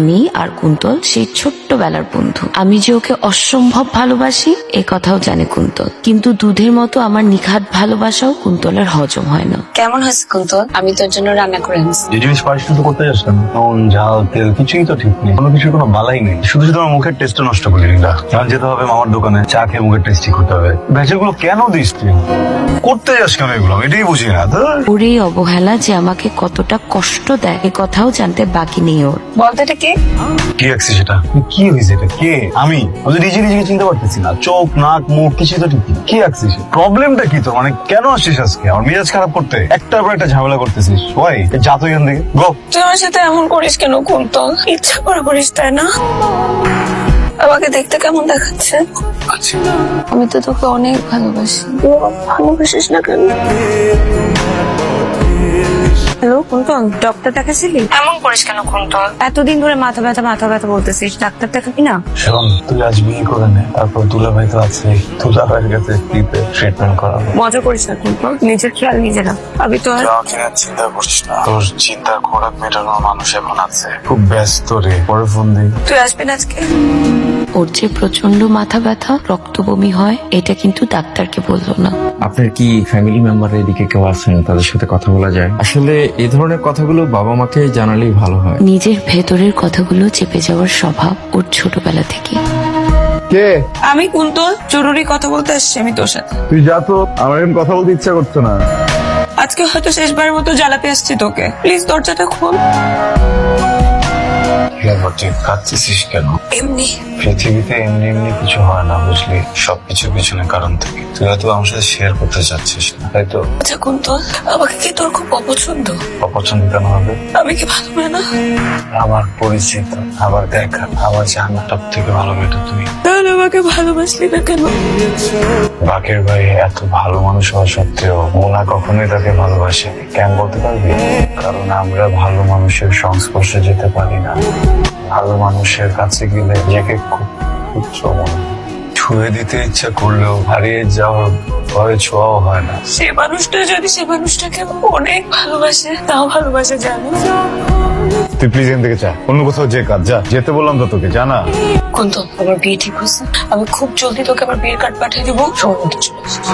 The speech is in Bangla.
আমি আর কুন্তল সেই ছোট্টবেলার বন্ধু। আমি যে ওকে অসম্ভব ভালোবাসি এ কথাও জানে কুন্তল, কিন্তু দুধের মতো আমার নিখাত ভালোবাসাও কুন্তলের হজম হয় না। কেমন হয়েছে কুন্তল? আমি তোর জন্য রান্না করে আনছি। যে জিনিস পারিস না তো করতে যাস কেন? নুন ঝাল তেল কিছুই তো ঠিক নেই, কোনো কিছুর কোনো বালাই নেই। শুধু শুধু আমার মুখের টেস্টটা নষ্ট করলি না। কারণ যেতে হবে মামার দোকানে, চা খেয়ে মুখের টেস্টি করতে হবে। ভেজালগুলো কেন দিস তুই? করতে যাস কেন এগুলো? আমি এটাই বুঝি না। ওর এই অবহেলা যে আমাকে কতটা কষ্ট দেয় এ কথাও জানতে বাকি নেই ওর। বলতো এটা কে? কি রাখছিস সেটা? কি হয়েছে এটা? কে? আমি নিজে নিজেকে চিনতে পারতেছি না। চোখ নাক মুখ কিছুই তো ঠিক নেই। কি রাখছিস? প্রবলেমটা কি তোর? মানে কেন আসছিস আজকে আমার মেজাজ খারাপ করতে? একটার পর একটা ঝামেলা করতেছিস। ওই যা তুই এখান থেকে গো। তুই আমার সাথে এমন করিস কেন কুন্তল? ইচ্ছা করে করিস তাই না? আমাকে দেখতে কেমন দেখাচ্ছে? আচ্ছা আমি তো তোকে অনেক ভালোবাসি। তুই ভালোবাসিস না কেন? হ্যালো কুন্তল, ডাক্তার দেখাছিলি? এমন করিস কেন কুন্তল? এতদিন ধরে মাথা ব্যথা বলতেছিস, ডাক্তার দেখাবি না? শোন, তুই আজ বিয়ে করে নে, তারপর দুলাভাই তো আছে, দুলাভাইয়ের কাছে ফ্রিতে ট্রিটমেন্ট করাবো। মজা করিস না কুন্তল, নিজের খেয়াল নিজে রাখ। আমি তো আর আমাকে নিয়ে চিন্তা করছিস না, তোর চিন্তার খোরাক মেটানোর মানুষ এখন আছে। খুব ব্যস্ত রে, পরে ফোন দিই। তুই আসবি না আজকে? ওর যে প্রচন্ড মাথা ব্যথা, রক্ত বমি হয়, এটা কিন্তু ডাক্তারকে বললো না। আপনার কি ফ্যামিলি মেম্বার এদিকে কেউ আছেন তাদের সাথে কথা বলা যায়? আসলে এই ধরনের কথাগুলো বাবা মাকে জানালেই ভালো হয়। নিজের ভেতরের কথাগুলো চেপে যাওয়ার স্বভাব ওর ছোটবেলা থেকে। কে? আমি কুন্তল, জরুরি কথা বলতে আসছি আমি তোর সাথে। তুই যা তো, আমার এখন কথা বলতে ইচ্ছা করছে না। আজকে হয়তো শেষবারের মতো জ্বালাতে আসছি তোকে, প্লিজ দরজাটা খোল। তুই কাঁদতেছিস কেন? এমনি পৃথিবীতে এমনি এমনি কিছু হয় না, বুঝলি? সবকিছুর পিছনে কারণ থাকে। তুই হয়তো আমার সাথে শেয়ার করতে চাচ্ছিস না, তাই তো? আচ্ছা কুন্তল, আমাকে কি তোর খুব অপছন্দ? অপছন্দ কেন হবে? আমি কি ভালো মেয়ে না? আমার পরিচিত, আমার দেখা, আমার জানা সব থেকে ভালো মেয়েটা তুই। তাহলে আমাকে ভালোবাসলি না কেন? বাকের ভাই এত ভালো মানুষ হওয়া সত্ত্বেও মোনা কখনোই তাকে ভালোবাসেনি। কেন বলতে পারবি? কারণ আমরা ভালো মানুষের সংস্পর্শে যেতে পারি না। ভালো মানুষের কাছে গেলে নিজেকে খুব তুচ্ছ মনে হয়। ছুঁয়ে দিতে ইচ্ছা করলেও হারিয়ে যাওয়ার ভয়ে ছোঁয়াও হয় না। সে মানুষটা যদি সে মানুষটাকে অনেক ভালোবাসে, তাও ভালোবাসে জানো? তুই প্লিজ এখান থেকে যা, অন্য কোথাও যে কাজ যা। যেতে বললাম তো তোকে, জানা। কুন্তল, আমার বিয়ে ঠিক হয়েছে। আমি খুব জলদি তোকে আমার বিয়ের কার্ড পাঠিয়ে দিবো, সময় মতো চলে আসিস।